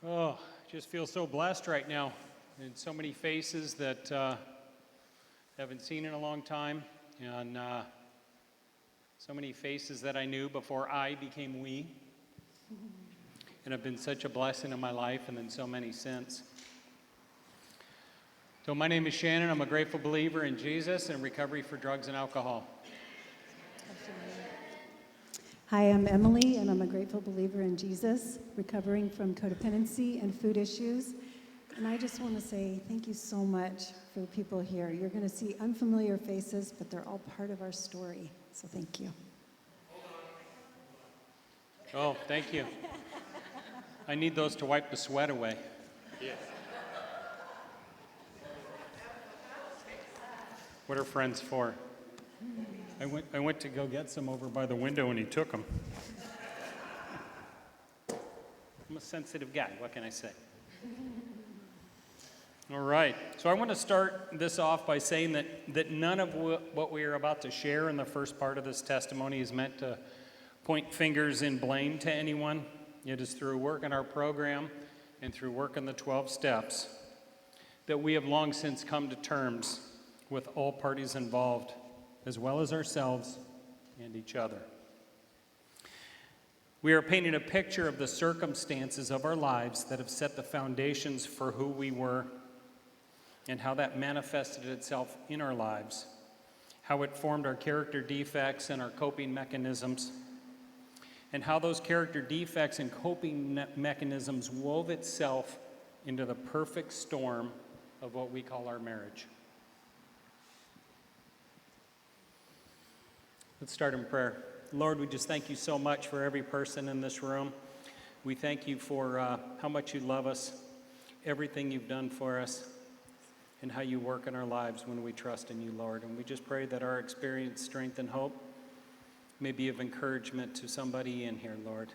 Oh, just feel so blessed right now. And so many faces that haven't seen in a long time. And so many faces that I knew before I became we. And have been such a blessing in my life, and then so many since. So my name is Shannon. I'm a grateful believer in Jesus and recovery for drugs and alcohol. Hi, I'm Emily, and I'm a grateful believer in Jesus, recovering from codependency and food issues. And I just want to say thank you so much for the people here. You're going to see unfamiliar faces, but they're all part of our story. So thank you. Oh, thank you. I need those to wipe the sweat away. Yeah. What are friends for? I went to go get some over by the window and he took them. I'm a sensitive guy, what can I say? All right, so I want to start this off by saying that none of what we are about to share in the first part of this testimony is meant to point fingers in blame to anyone. It is through work in our program and through work in the 12 steps that we have long since come to terms with all parties involved, as well as ourselves and each other. We are painting a picture of the circumstances of our lives that have set the foundations for who we were and how that manifested itself in our lives, how it formed our character defects and our coping mechanisms, and how those character defects and coping mechanisms wove itself into the perfect storm of what we call our marriage. Let's start in prayer. Lord, we just thank you so much for every person in this room. We thank you for how much you love us, everything you've done for us, and how you work in our lives when we trust in you, Lord. And we just pray that our experience, strength, and hope may be of encouragement to somebody in here, Lord.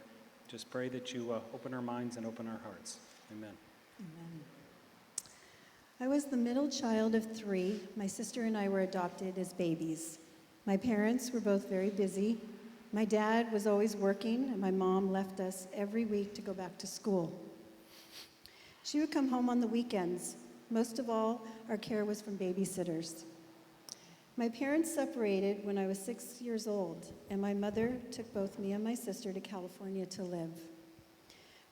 Just pray that you open our minds and open our hearts. Amen. Amen. I was the middle child of 3. My sister and I were adopted as babies. My parents were both very busy. My dad was always working, and my mom left us every week to go back to school. She would come home on the weekends. Most of all, our care was from babysitters. My parents separated when I was 6 years old, and my mother took both me and my sister to California to live,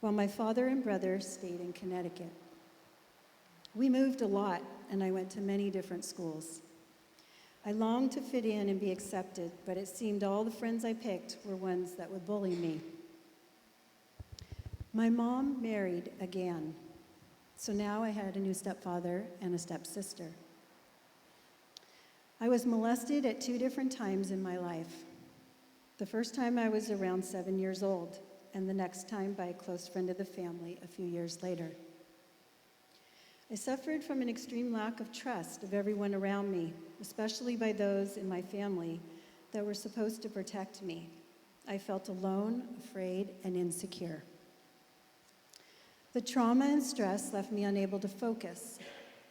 while my father and brother stayed in Connecticut. We moved a lot, and I went to many different schools. I longed to fit in and be accepted, but it seemed all the friends I picked were ones that would bully me. My mom married again, so now I had a new stepfather and a stepsister. I was molested at 2 different times in my life. The first time I was around 7 years old, and the next time by a close friend of the family a few years later. I suffered from an extreme lack of trust of everyone around me, especially by those in my family that were supposed to protect me. I felt alone, afraid, and insecure. The trauma and stress left me unable to focus,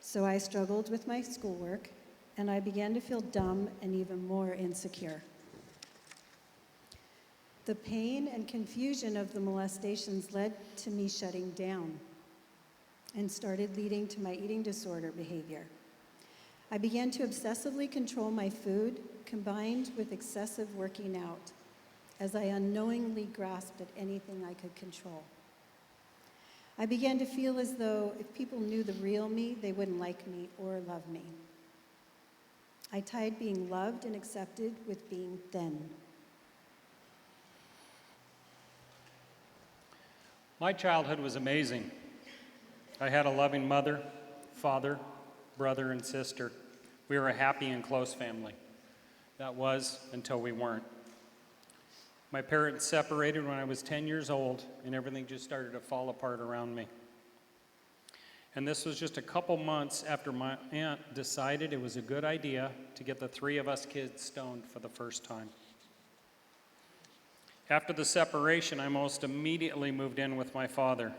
so I struggled with my schoolwork, and I began to feel dumb and even more insecure. The pain and confusion of the molestations led to me shutting down and started leading to my eating disorder behavior. I began to obsessively control my food, combined with excessive working out, as I unknowingly grasped at anything I could control. I began to feel as though if people knew the real me, they wouldn't like me or love me. I tied being loved and accepted with being thin. My childhood was amazing. I had a loving mother, father, brother, and sister. We were a happy and close family. That was until we weren't. My parents separated when I was 10 years old, and everything just started to fall apart around me. And this was just a couple months after my aunt decided it was a good idea to get the 3 of us kids stoned for the first time. After the separation, I most immediately moved in with my father.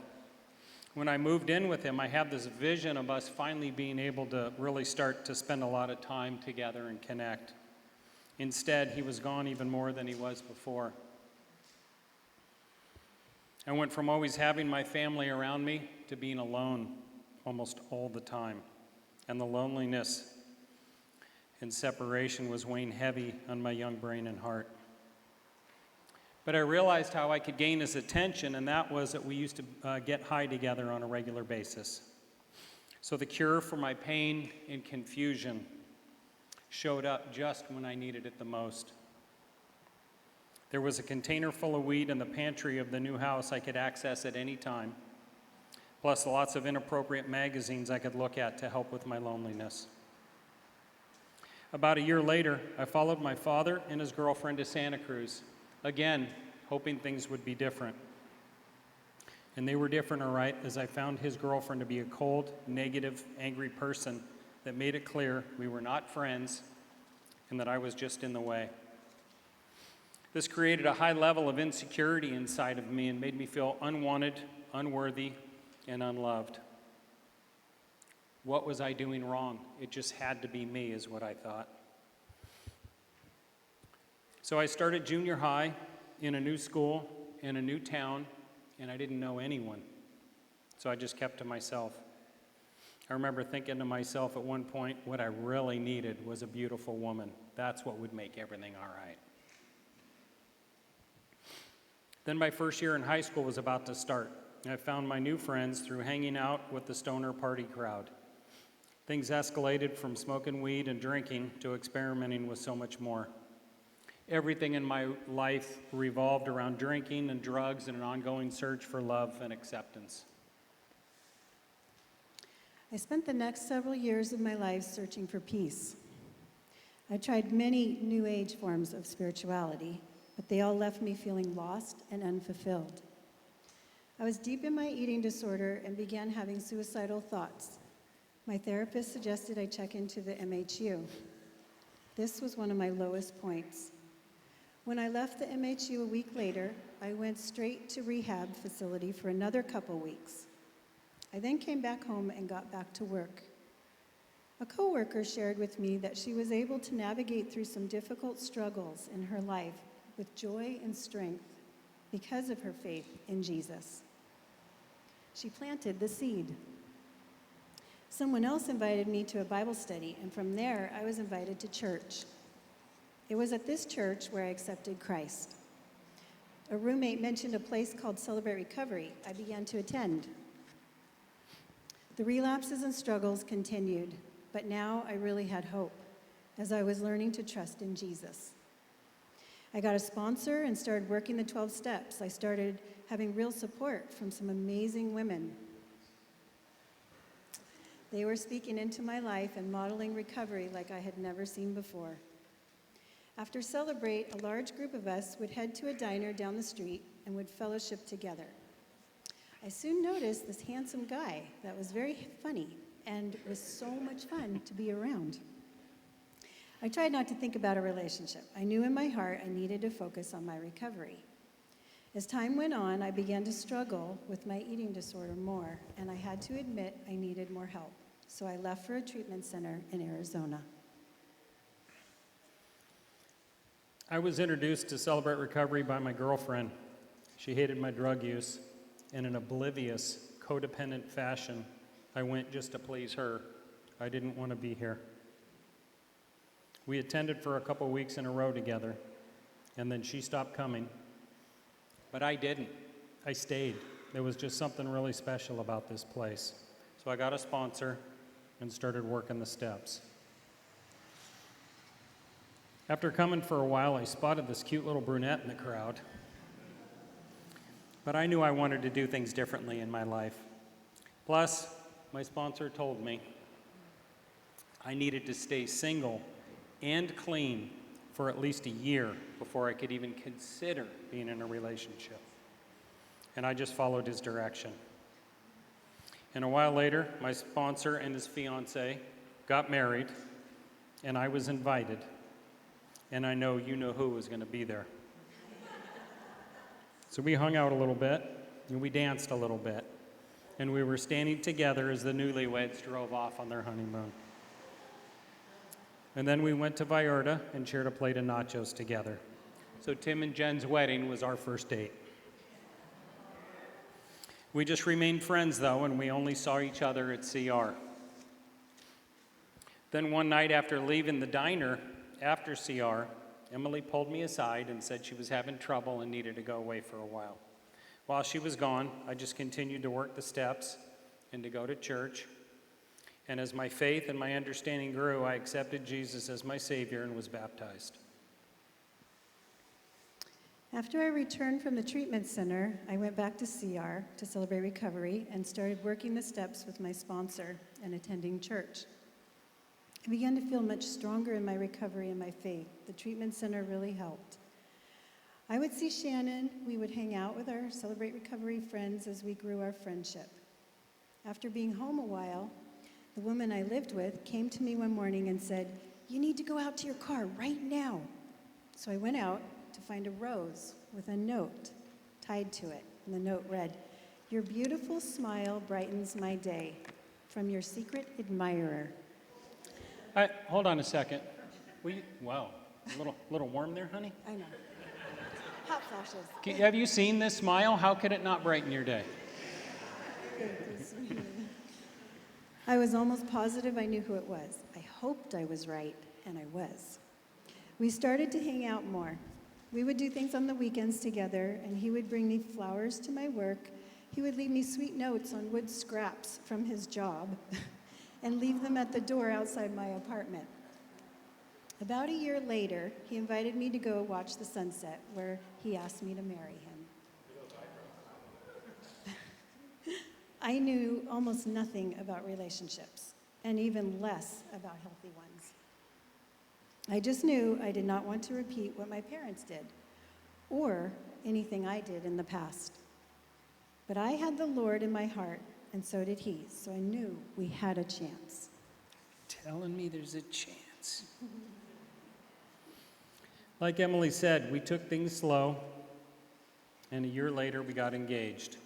When I moved in with him, I had this vision of us finally being able to really start to spend a lot of time together and connect. Instead, he was gone even more than he was before. I went from always having my family around me to being alone almost all the time. And the loneliness and separation was weighing heavy on my young brain and heart. But I realized how I could gain his attention, and that was that we used to get high together on a regular basis. So the cure for my pain and confusion showed up just when I needed it the most. There was a container full of weed in the pantry of the new house I could access at any time, plus lots of inappropriate magazines I could look at to help with my loneliness. About a year later, I followed my father and his girlfriend to Santa Cruz, again, hoping things would be different. And they were different, all right, as I found his girlfriend to be a cold, negative, angry person that made it clear we were not friends and that I was just in the way. This created a high level of insecurity inside of me and made me feel unwanted, unworthy, and unloved. What was I doing wrong? It just had to be me, is what I thought. So I started junior high in a new school, in a new town, and I didn't know anyone. So I just kept to myself. I remember thinking to myself at one point, what I really needed was a beautiful woman. That's what would make everything all right. Then my first year in high school was about to start. I found my new friends through hanging out with the stoner party crowd. Things escalated from smoking weed and drinking to experimenting with so much more. Everything in my life revolved around drinking and drugs and an ongoing search for love and acceptance. I spent the next several years of my life searching for peace. I tried many New Age forms of spirituality, but they all left me feeling lost and unfulfilled. I was deep in my eating disorder and began having suicidal thoughts. My therapist suggested I check into the MHU. This was one of my lowest points. When I left the MHU a week later, I went straight to rehab facility for another couple weeks. I then came back home and got back to work. A coworker shared with me that she was able to navigate through some difficult struggles in her life with joy and strength because of her faith in Jesus. She planted the seed. Someone else invited me to a Bible study, and from there, I was invited to church. It was at this church where I accepted Christ. A roommate mentioned a place called Celebrate Recovery. I began to attend. The relapses and struggles continued, but now I really had hope as I was learning to trust in Jesus. I got a sponsor and started working the 12 steps. I started having real support from some amazing women. They were speaking into my life and modeling recovery like I had never seen before. After Celebrate, a large group of us would head to a diner down the street and would fellowship together. I soon noticed this handsome guy that was very funny and was so much fun to be around. I tried not to think about a relationship. I knew in my heart I needed to focus on my recovery. As time went on, I began to struggle with my eating disorder more, and I had to admit I needed more help. So I left for a treatment center in Arizona. I was introduced to Celebrate Recovery by my girlfriend. She hated my drug use. In an oblivious, codependent fashion, I went just to please her. I didn't want to be here. We attended for a couple weeks in a row together, and then she stopped coming. But I didn't. I stayed. There was just something really special about this place. So I got a sponsor and started working the steps. After coming for a while, I spotted this cute little brunette in the crowd. But I knew I wanted to do things differently in my life. Plus, my sponsor told me I needed to stay single and clean for at least a year before I could even consider being in a relationship. And I just followed his direction. And a while later, my sponsor and his fiance got married, and I was invited. And I know you know who was going to be there. So we hung out a little bit, and we danced a little bit. And we were standing together as the newlyweds drove off on their honeymoon. And then we went to Vallarta and shared a plate of nachos together. So Tim and Jen's wedding was our first date. We just remained friends, though, and we only saw each other at CR. Then one night after leaving the diner after CR, Emily pulled me aside and said she was having trouble and needed to go away for a while. While she was gone, I just continued to work the steps and to go to church. And as my faith and my understanding grew, I accepted Jesus as my Savior and was baptized. After I returned from the treatment center, I went back to CR to celebrate recovery and started working the steps with my sponsor and attending church. I began to feel much stronger in my recovery and my faith. The treatment center really helped. I would see Shannon. We would hang out with our Celebrate Recovery friends as we grew our friendship. After being home a while, the woman I lived with came to me one morning and said, "You need to go out to your car right now." So I went out to find a rose with a note tied to it. And the note read, "Your beautiful smile brightens my day. From your secret admirer." Hold on a second. Wow, a little warm there, honey? I know. Hot flashes. Have you seen this smile? How could it not brighten your day? I was almost positive I knew who it was. I hoped I was right, and I was. We started to hang out more. We would do things on the weekends together, and he would bring me flowers to my work. He would leave me sweet notes on wood scraps from his job and leave them at the door outside my apartment. About a year later, he invited me to go watch the sunset, where he asked me to marry him. I knew almost nothing about relationships, and even less about healthy ones. I just knew I did not want to repeat what my parents did, or anything I did in the past. But I had the Lord in my heart, and so did he, so I knew we had a chance. Telling me there's a chance. Like Emily said, we took things slow, and a year later we got engaged.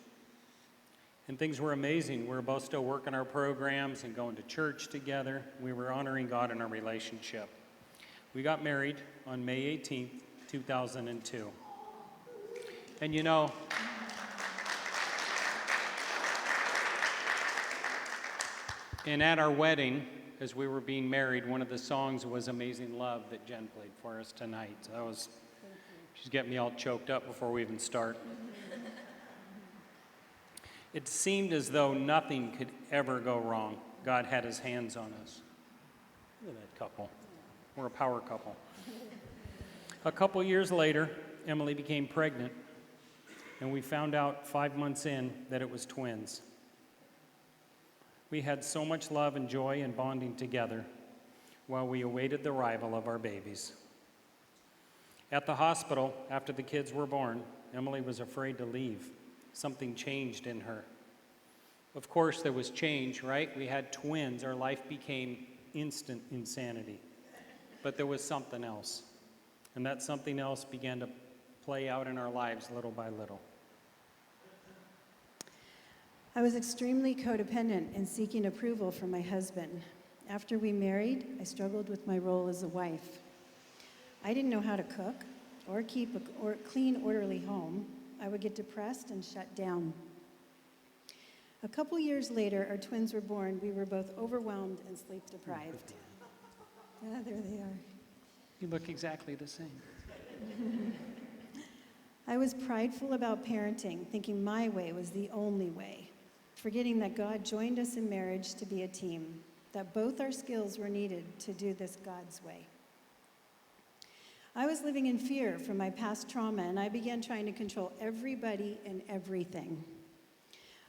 And things were amazing. We were both still working our programs and going to church together. We were honoring God in our relationship. We got married on May 18th, 2002. And you know, and at our wedding, as we were being married, one of the songs was Amazing Love that Jen played for us tonight. So she's getting me all choked up before we even start. It seemed as though nothing could ever go wrong. God had his hands on us. Look at that couple. We're a power couple. A couple years later, Emily became pregnant, and we found out 5 months in that it was twins. We had so much love and joy and bonding together while we awaited the arrival of our babies. At the hospital, after the kids were born, Emily was afraid to leave. Something changed in her. Of course, there was change, right? We had twins. Our life became instant insanity. But there was something else. And that something else began to play out in our lives little by little. I was extremely codependent and seeking approval from my husband. After we married, I struggled with my role as a wife. I didn't know how to cook or keep a clean, orderly home. I would get depressed and shut down. A couple years later, our twins were born. We were both overwhelmed and sleep deprived. Yeah, there they are. You look exactly the same. I was prideful about parenting, thinking my way was the only way, forgetting that God joined us in marriage to be a team, that both our skills were needed to do this God's way. I was living in fear from my past trauma, and I began trying to control everybody and everything.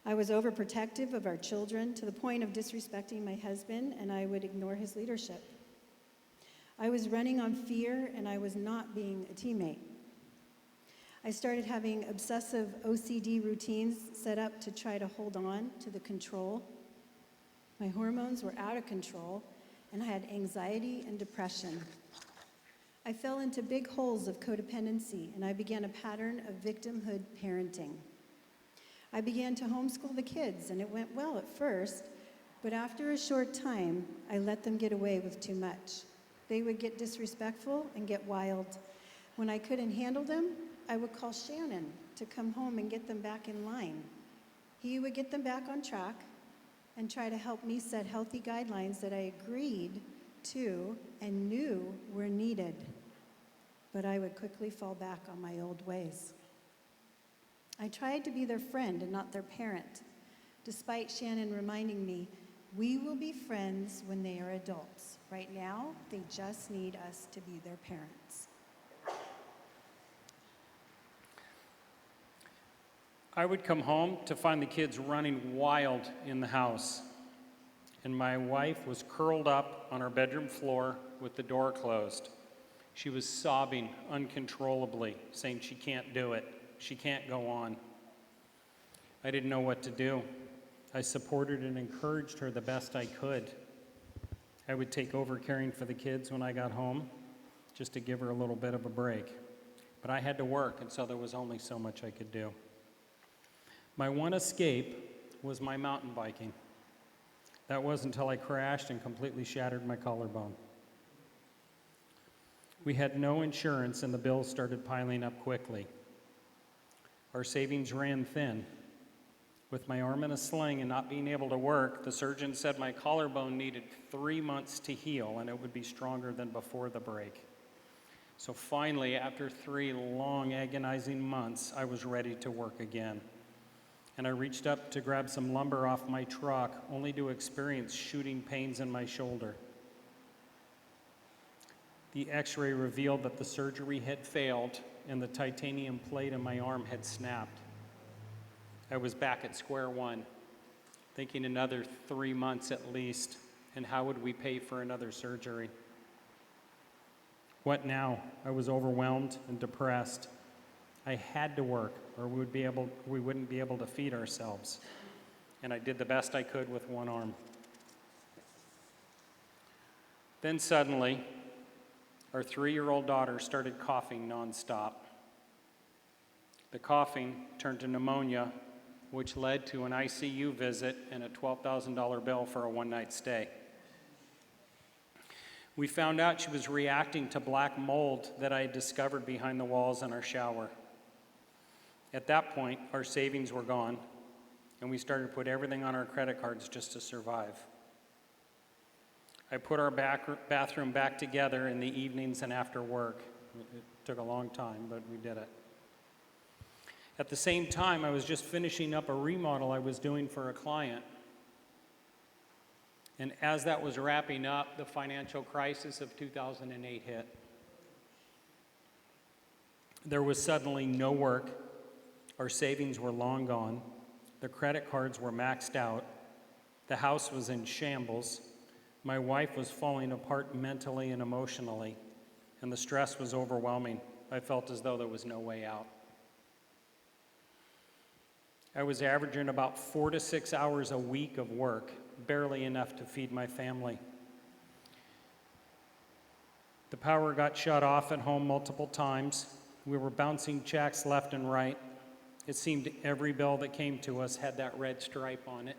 I was overprotective of our children to the point of disrespecting my husband, and I would ignore his leadership. I was running on fear, and I was not being a teammate. I started having obsessive OCD routines set up to try to hold on to the control. My hormones were out of control, and I had anxiety and depression. I fell into big holes of codependency, and I began a pattern of victimhood parenting. I began to homeschool the kids, and it went well at first, but after a short time, I let them get away with too much. They would get disrespectful and get wild. When I couldn't handle them, I would call Shannon to come home and get them back in line. He would get them back on track and try to help me set healthy guidelines that I agreed to and knew were needed. But I would quickly fall back on my old ways. I tried to be their friend and not their parent, despite Shannon reminding me, we will be friends when they are adults. Right now, they just need us to be their parents. I would come home to find the kids running wild in the house, and my wife was curled up on our bedroom floor with the door closed. She was sobbing uncontrollably, saying she can't do it. She can't go on. I didn't know what to do. I supported and encouraged her the best I could. I would take over caring for the kids when I got home, just to give her a little bit of a break. But I had to work, and so there was only so much I could do. My one escape was my mountain biking. That was until I crashed and completely shattered my collarbone. We had no insurance, and the bills started piling up quickly. Our savings ran thin. With my arm in a sling and not being able to work, the surgeon said my collarbone needed 3 months to heal, and it would be stronger than before the break. So finally, after 3 long, agonizing months, I was ready to work again. And I reached up to grab some lumber off my truck, only to experience shooting pains in my shoulder. The x-ray revealed that the surgery had failed and the titanium plate in my arm had snapped. I was back at square one, thinking another 3 months at least, and how would we pay for another surgery? What now? I was overwhelmed and depressed. I had to work, or we wouldn't be able to feed ourselves. And I did the best I could with one arm. Then suddenly, our 3-year-old daughter started coughing nonstop. The coughing turned to pneumonia, which led to an ICU visit and a $12,000 bill for a one-night stay. We found out she was reacting to black mold that I had discovered behind the walls in our shower. At that point, our savings were gone, and we started to put everything on our credit cards just to survive. I put our bathroom back together in the evenings and after work. It took a long time, but we did it. At the same time, I was just finishing up a remodel I was doing for a client. And as that was wrapping up, the financial crisis of 2008 hit. There was suddenly no work. Our savings were long gone. The credit cards were maxed out. The house was in shambles. My wife was falling apart mentally and emotionally, and the stress was overwhelming. I felt as though there was no way out. I was averaging about 4 to 6 hours a week of work, barely enough to feed my family. The power got shut off at home multiple times. We were bouncing checks left and right. It seemed every bill that came to us had that red stripe on it.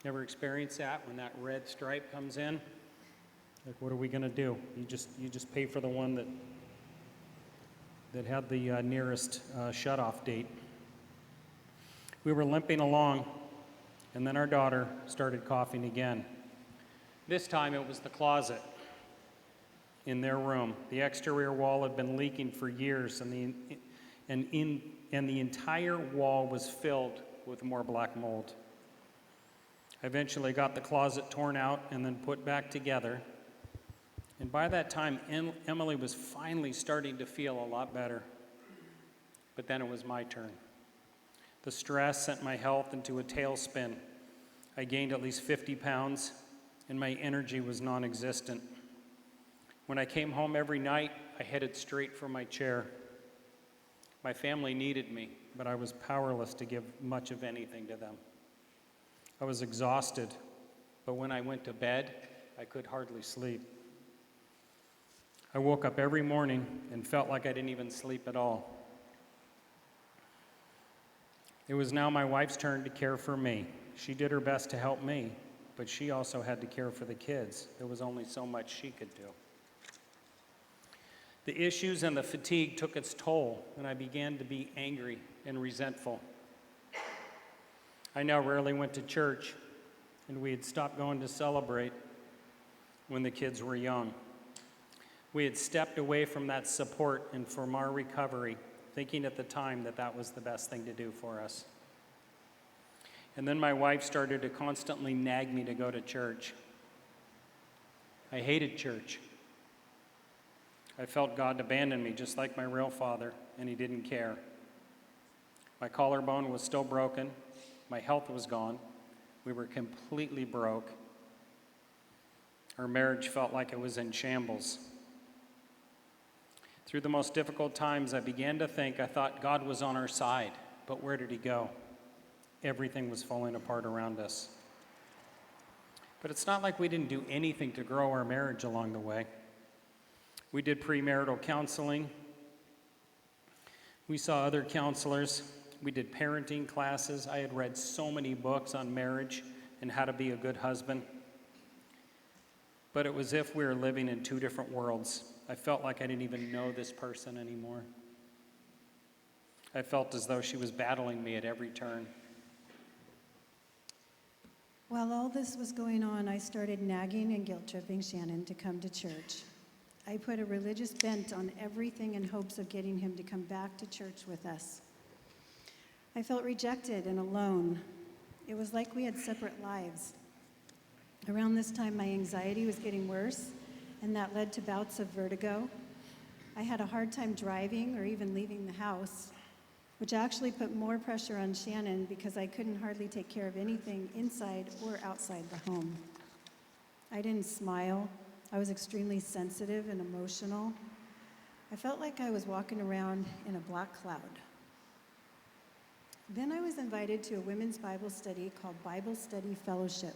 Ever experienced that when that red stripe comes in? Like, what are we going to do? You just pay for the one that had the nearest shut-off date. We were limping along, and then our daughter started coughing again. This time it was the closet in their room. The exterior wall had been leaking for years, and the entire wall was filled with more black mold. I eventually got the closet torn out and then put back together. And by that time, Emily was finally starting to feel a lot better. But then it was my turn. The stress sent my health into a tailspin. I gained at least 50 pounds, and my energy was non-existent. When I came home every night, I headed straight for my chair. My family needed me, but I was powerless to give much of anything to them. I was exhausted, but when I went to bed, I could hardly sleep. I woke up every morning and felt like I didn't even sleep at all. It was now my wife's turn to care for me. She did her best to help me, but she also had to care for the kids. There was only so much she could do. The issues and the fatigue took its toll, and I began to be angry and resentful. I now rarely went to church, and we had stopped going to celebrate when the kids were young. We had stepped away from that support and from our recovery, thinking at the time that that was the best thing to do for us. And then my wife started to constantly nag me to go to church. I hated church. I felt God abandoned me just like my real father, and he didn't care. My collarbone was still broken. My health was gone. We were completely broke. Our marriage felt like it was in shambles. Through the most difficult times, I began to think, I thought God was on our side, but where did he go? Everything was falling apart around us. But it's not like we didn't do anything to grow our marriage along the way. We did premarital counseling. We saw other counselors. We did parenting classes. I had read so many books on marriage and how to be a good husband. But it was as if we were living in two different worlds. I felt like I didn't even know this person anymore. I felt as though she was battling me at every turn. While all this was going on, I started nagging and guilt-tripping Shannon to come to church. I put a religious bent on everything in hopes of getting him to come back to church with us. I felt rejected and alone. It was like we had separate lives. Around this time, my anxiety was getting worse, and that led to bouts of vertigo. I had a hard time driving or even leaving the house, which actually put more pressure on Shannon because I couldn't hardly take care of anything inside or outside the home. I didn't smile. I was extremely sensitive and emotional. I felt like I was walking around in a black cloud. Then I was invited to a women's Bible study called Bible Study Fellowship.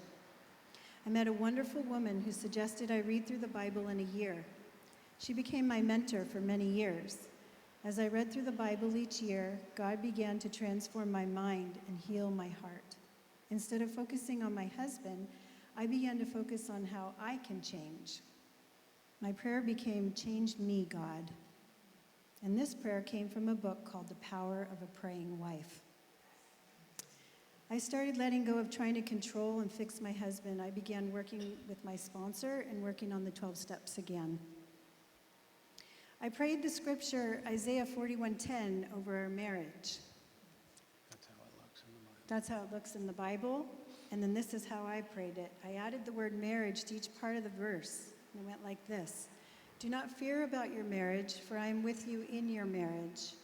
I met a wonderful woman who suggested I read through the Bible in a year. She became my mentor for many years. As I read through the Bible each year, God began to transform my mind and heal my heart. Instead of focusing on my husband, I began to focus on how I can change. My prayer became, "Change me, God." And this prayer came from a book called The Power of a Praying Wife. I started letting go of trying to control and fix my husband. I began working with my sponsor and working on the 12 steps again. I prayed the scripture Isaiah 41:10 over our marriage. That's how it looks in the Bible. That's how it looks in the Bible. And then this is how I prayed it. I added the word marriage to each part of the verse. And it went like this: "Do not fear about your marriage, for I am with you in your marriage.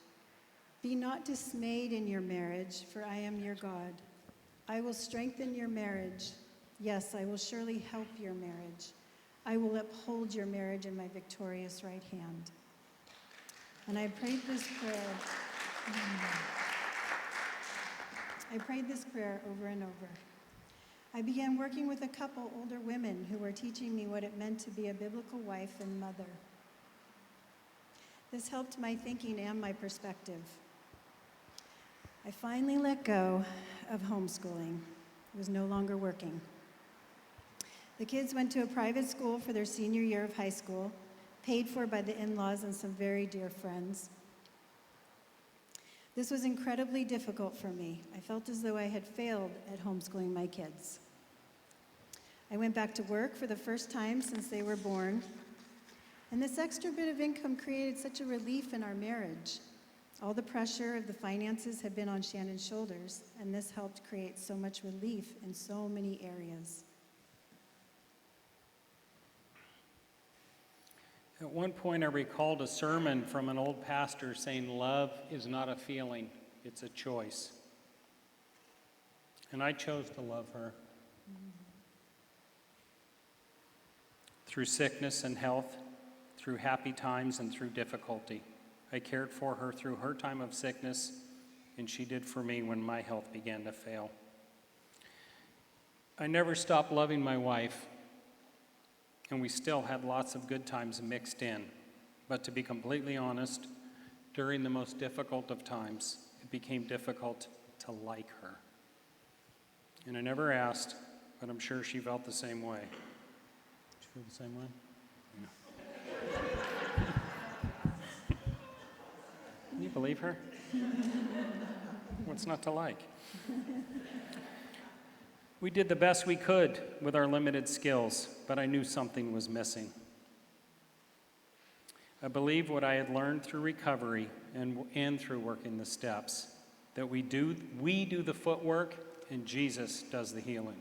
Be not dismayed in your marriage, for I am your God. I will strengthen your marriage. Yes, I will surely help your marriage. I will uphold your marriage in my victorious right hand." And I prayed this prayer. I prayed this prayer over and over. I began working with a couple older women who were teaching me what it meant to be a biblical wife and mother. This helped my thinking and my perspective. I finally let go of homeschooling. It was no longer working. The kids went to a private school for their senior year of high school, paid for by the in-laws and some very dear friends. This was incredibly difficult for me. I felt as though I had failed at homeschooling my kids. I went back to work for the first time since they were born, and this extra bit of income created such a relief in our marriage. All the pressure of the finances had been on Shannon's shoulders, and this helped create so much relief in so many areas. At one point, I recalled a sermon from an old pastor saying, "Love is not a feeling, it's a choice." And I chose to love her. Through sickness and health, through happy times and through difficulty, I cared for her through her time of sickness, and she did for me when my health began to fail. I never stopped loving my wife, and we still had lots of good times mixed in. But to be completely honest, during the most difficult of times, it became difficult to like her. And I never asked, but I'm sure she felt the same way. Did you feel the same way? Yeah. Can you believe her? What's not to like? We did the best we could with our limited skills, but I knew something was missing. I believe what I had learned through recovery and through working the steps, that we do the footwork and Jesus does the healing.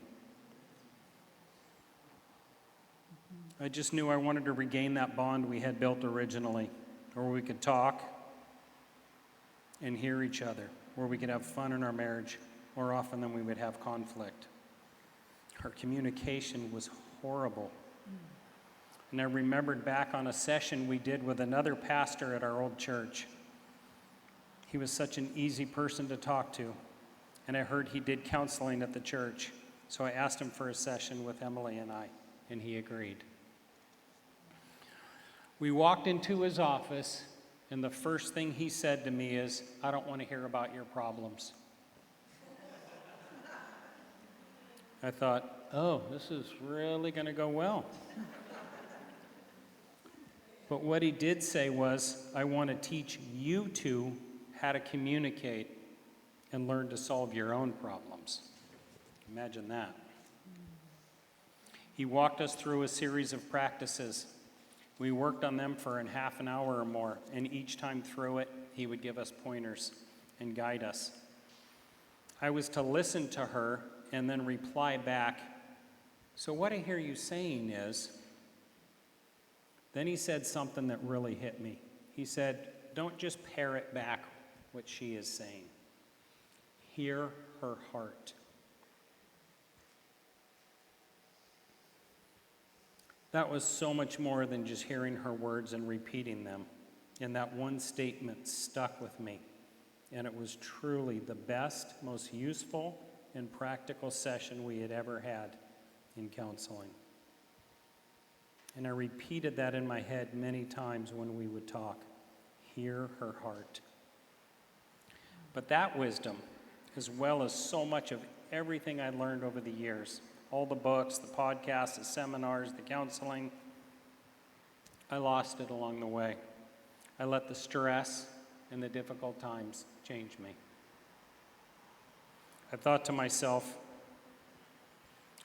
I just knew I wanted to regain that bond we had built originally, where we could talk and hear each other, where we could have fun in our marriage more often than we would have conflict. Our communication was horrible. And I remembered back on a session we did with another pastor at our old church. He was such an easy person to talk to, and I heard he did counseling at the church. So I asked him for a session with Emily and I, and he agreed. We walked into his office, and the first thing he said to me is, "I don't want to hear about your problems." I thought, oh, this is really going to go well. But what he did say was, "I want to teach you two how to communicate and learn to solve your own problems." Imagine that. He walked us through a series of practices. We worked on them for half an hour or more, and each time through it, he would give us pointers and guide us. I was to listen to her and then reply back, "So what I hear you saying is..." Then he said something that really hit me. He said, "Don't just parrot back what she is saying. Hear her heart." That was so much more than just hearing her words and repeating them. And that one statement stuck with me. And it was truly the best, most useful, and practical session we had ever had in counseling. And I repeated that in my head many times when we would talk. Hear her heart. But that wisdom, as well as so much of everything I learned over the years, all the books, the podcasts, the seminars, the counseling, I lost it along the way. I let the stress and the difficult times change me. I thought to myself,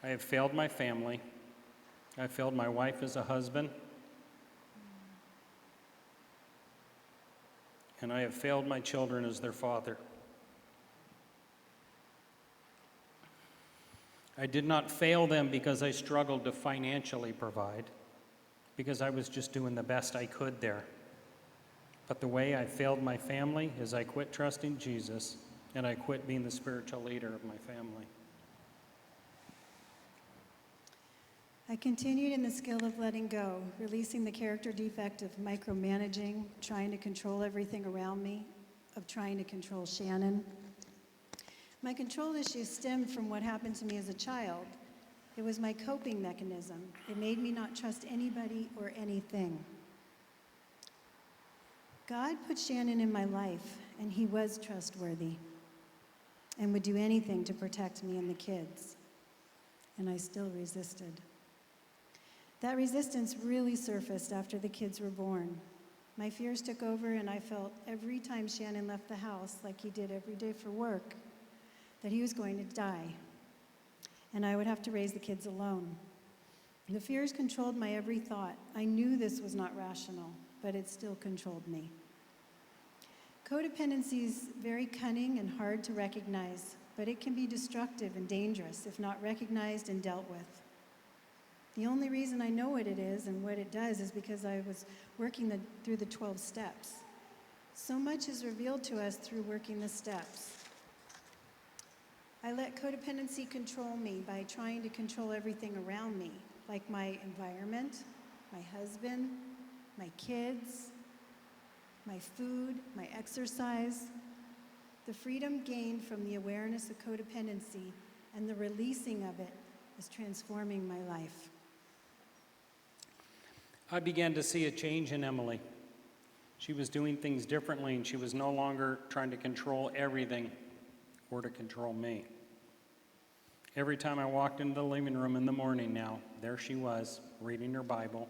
I have failed my family. I failed my wife as a husband. And I have failed my children as their father. I did not fail them because I struggled to financially provide, because I was just doing the best I could there. But the way I failed my family is I quit trusting Jesus, and I quit being the spiritual leader of my family. I continued in the skill of letting go, releasing the character defect of micromanaging, trying to control everything around me, of trying to control Shannon. My control issues stemmed from what happened to me as a child. It was my coping mechanism. It made me not trust anybody or anything. God put Shannon in my life, and he was trustworthy and would do anything to protect me and the kids. And I still resisted. That resistance really surfaced after the kids were born. My fears took over, and I felt every time Shannon left the house, like he did every day for work, that he was going to die, and I would have to raise the kids alone. The fears controlled my every thought. I knew this was not rational, but it still controlled me. Codependency is very cunning and hard to recognize, but it can be destructive and dangerous if not recognized and dealt with. The only reason I know what it is and what it does is because I was working through the 12 steps. So much is revealed to us through working the steps. I let codependency control me by trying to control everything around me, like my environment, my husband, my kids, my food, my exercise. The freedom gained from the awareness of codependency and the releasing of it is transforming my life. I began to see a change in Emily. She was doing things differently, and she was no longer trying to control everything or to control me. Every time I walked into the living room in the morning now, there she was, reading her Bible.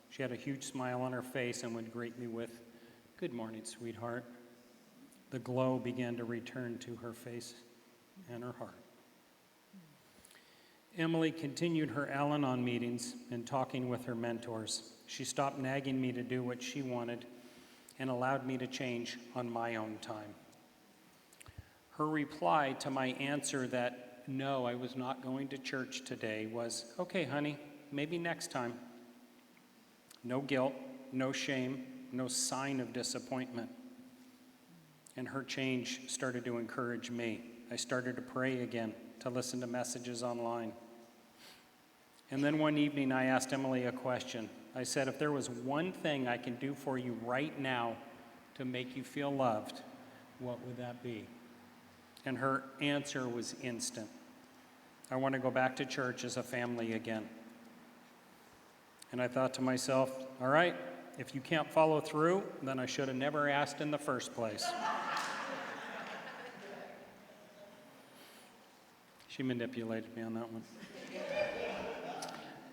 She had a huge smile on her face and would greet me with, "Good morning, sweetheart." The glow began to return to her face and her heart. Emily continued her Al-Anon meetings and talking with her mentors. She stopped nagging me to do what she wanted and allowed me to change on my own time. Her reply to my answer that no, I was not going to church today was, okay, honey, maybe next time. No guilt, no shame, no sign of disappointment. And her change started to encourage me. I started to pray again, to listen to messages online. And then one evening I asked Emily a question. I said, if there was one thing I can do for you right now to make you feel loved, what would that be? And her answer was instant. I want to go back to church as a family again. And I thought to myself, all right, if you can't follow through, then I should have never asked in the first place. She manipulated me on that one.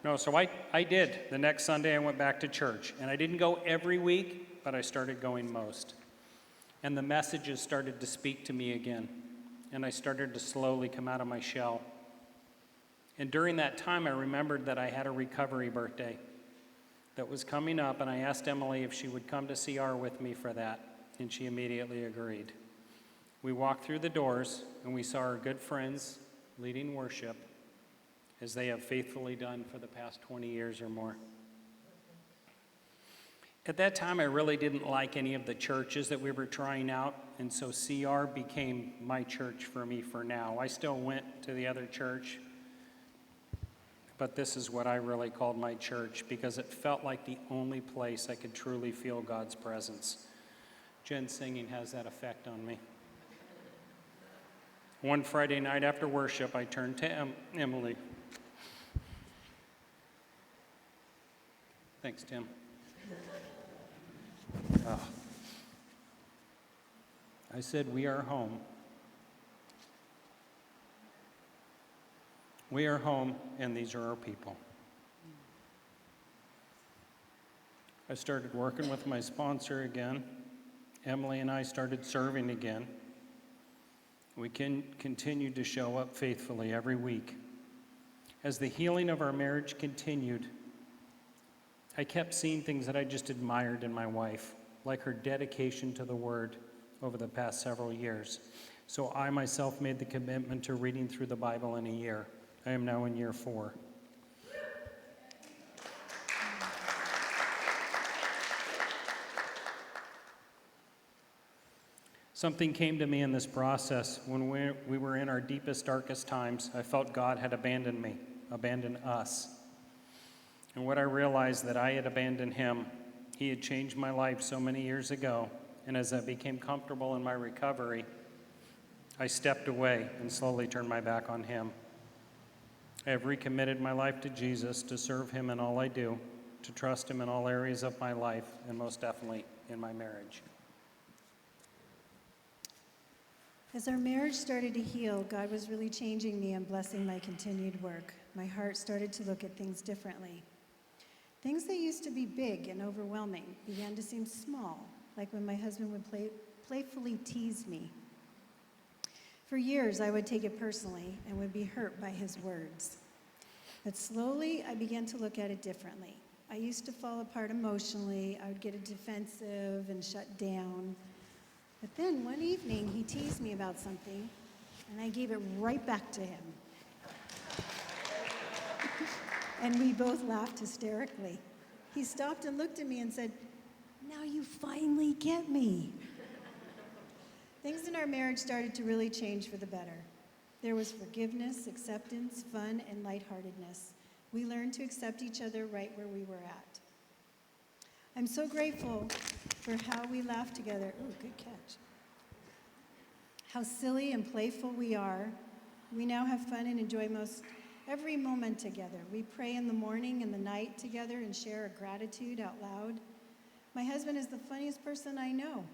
No, so I did. The next Sunday I went back to church. And I didn't go every week, but I started going most. And the messages started to speak to me again. And I started to slowly come out of my shell. And during that time, I remembered that I had a recovery birthday that was coming up, and I asked Emily if she would come to CR with me for that, and she immediately agreed. We walked through the doors, and we saw our good friends leading worship, as they have faithfully done for the past 20 years or more. At that time, I really didn't like any of the churches that we were trying out, and so CR became my church for me for now. I still went to the other church, but this is what I really called my church because it felt like the only place I could truly feel God's presence. Jen singing has that effect on me. One Friday night after worship, I turned to Emily. Thanks, Tim. Oh. I said, we are home. We are home, and these are our people. I started working with my sponsor again. Emily and I started serving again. We continued to show up faithfully every week. As the healing of our marriage continued, I kept seeing things that I just admired in my wife, like her dedication to the Word over the past several years. So I myself made the commitment to reading through the Bible in a year. I am now in year 4. Something came to me in this process. When we were in our deepest, darkest times, I felt God had abandoned me, abandoned us. And what I realized that I had abandoned him, he had changed my life so many years ago. And as I became comfortable in my recovery, I stepped away and slowly turned my back on him. I have recommitted my life to Jesus, to serve him in all I do, to trust him in all areas of my life, and most definitely in my marriage. As our marriage started to heal, God was really changing me and blessing my continued work. My heart started to look at things differently. Things that used to be big and overwhelming began to seem small, like when my husband would playfully tease me. For years, I would take it personally and would be hurt by his words. But slowly, I began to look at it differently. I used to fall apart emotionally. I would get defensive and shut down. But then one evening, he teased me about something, and I gave it right back to him. And we both laughed hysterically. He stopped and looked at me and said, "Now you finally get me." Things in our marriage started to really change for the better. There was forgiveness, acceptance, fun, and lightheartedness. We learned to accept each other right where we were at. I'm so grateful for how we laugh together. Ooh, good catch. How silly and playful we are. We now have fun and enjoy most every moment together. We pray in the morning and the night together and share a gratitude out loud. My husband is the funniest person I know.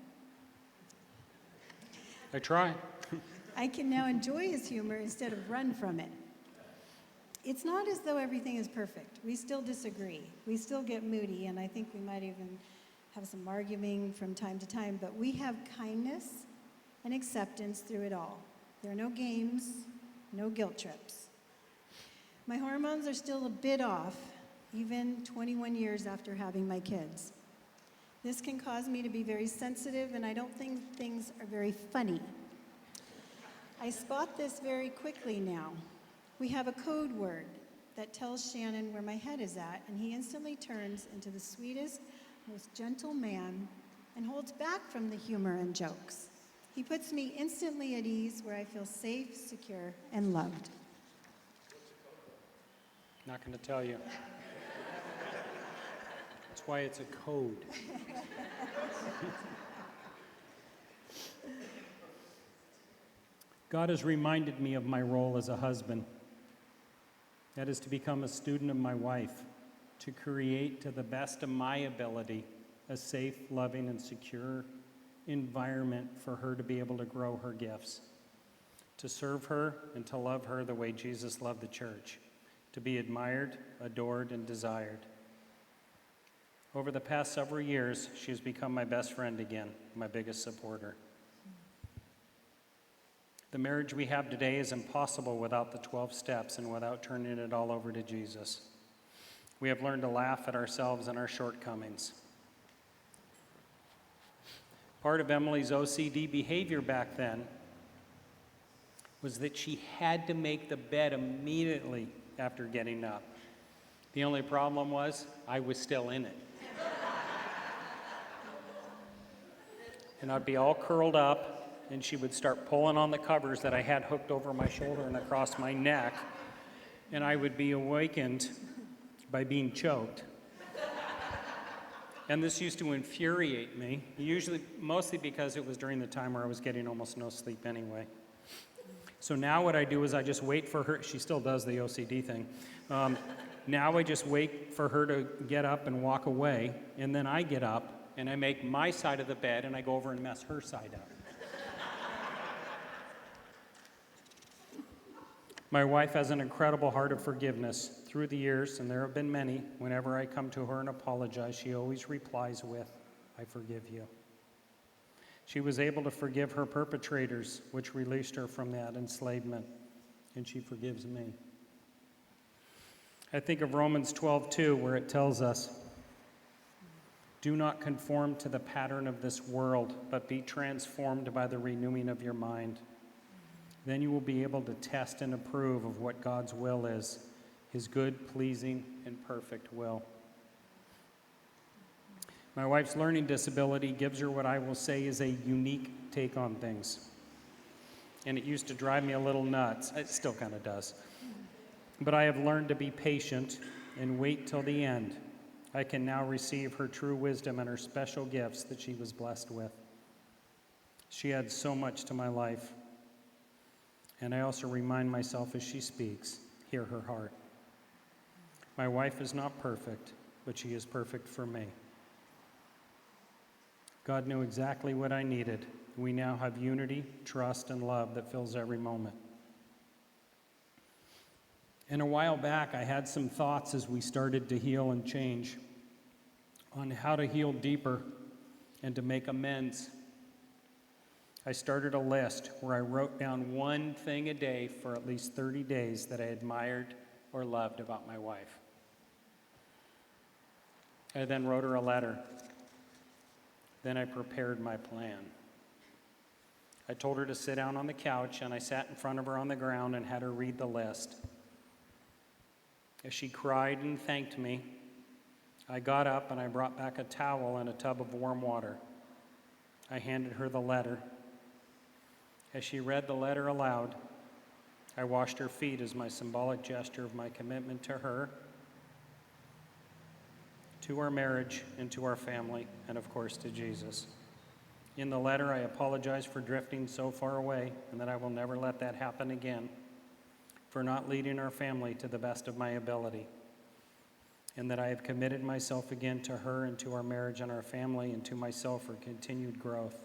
I try. I can now enjoy his humor instead of run from it. It's not as though everything is perfect. We still disagree. We still get moody, and I think we might even have some arguing from time to time, but we have kindness and acceptance through it all. There are no games, no guilt trips. My hormones are still a bit off, even 21 years after having my kids. This can cause me to be very sensitive, and I don't think things are very funny. I spot this very quickly now. We have a code word that tells Shannon where my head is at, and he instantly turns into the sweetest, most gentle man and holds back from the humor and jokes. He puts me instantly at ease where I feel safe, secure, and loved. Not going to tell you. That's why it's a code. God has reminded me of my role as a husband. That is to become a student of my wife, to create to the best of my ability a safe, loving, and secure environment for her to be able to grow her gifts, to serve her and to love her the way Jesus loved the church, to be admired, adored, and desired. Over the past several years, she has become my best friend again, my biggest supporter. The marriage we have today is impossible without the 12 steps and without turning it all over to Jesus. We have learned to laugh at ourselves and our shortcomings. Part of Emily's OCD behavior back then was that she had to make the bed immediately after getting up. The only problem was I was still in it. And I'd be all curled up, and she would start pulling on the covers that I had hooked over my shoulder and across my neck, and I would be awakened by being choked. And this used to infuriate me, mostly because it was during the time where I was getting almost no sleep anyway. So now what I do is I just wait for her. She still does the OCD thing. Now I just wait for her to get up and walk away, and then I get up and I make my side of the bed and I go over and mess her side up. My wife has an incredible heart of forgiveness. Through the years, and there have been many, whenever I come to her and apologize, she always replies with, "I forgive you." She was able to forgive her perpetrators, which released her from that enslavement, and she forgives me. I think of Romans 12:2, where it tells us, "Do not conform to the pattern of this world, but be transformed by the renewing of your mind. Then you will be able to test and approve of what God's will is, his good, pleasing, and perfect will." My wife's learning disability gives her what I will say is a unique take on things. And it used to drive me a little nuts. It still kind of does. But I have learned to be patient and wait till the end. I can now receive her true wisdom and her special gifts that she was blessed with. She adds so much to my life. And I also remind myself as she speaks, hear her heart. My wife is not perfect, but she is perfect for me. God knew exactly what I needed. We now have unity, trust, and love that fills every moment. And a while back, I had some thoughts as we started to heal and change on how to heal deeper and to make amends. I started a list where I wrote down one thing a day for at least 30 days that I admired or loved about my wife. I then wrote her a letter. Then I prepared my plan. I told her to sit down on the couch, and I sat in front of her on the ground and had her read the list. As she cried and thanked me, I got up and I brought back a towel and a tub of warm water. I handed her the letter. As she read the letter aloud, I washed her feet as my symbolic gesture of my commitment to her, to our marriage, and to our family, and of course to Jesus. In the letter, I apologize for drifting so far away, and that I will never let that happen again, for not leading our family to the best of my ability, and that I have committed myself again to her and to our marriage and our family and to myself for continued growth.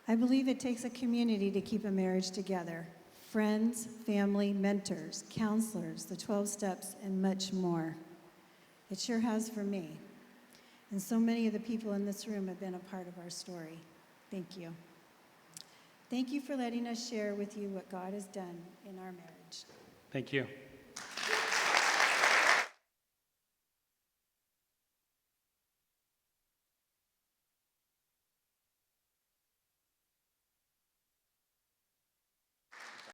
I believe it takes a community to keep a marriage together. Friends, family, mentors, counselors, the 12 steps, and much more. It sure has for me. And so many of the people in this room have been a part of our story. Thank you. Thank you for letting us share with you what God has done in our marriage. Thank you.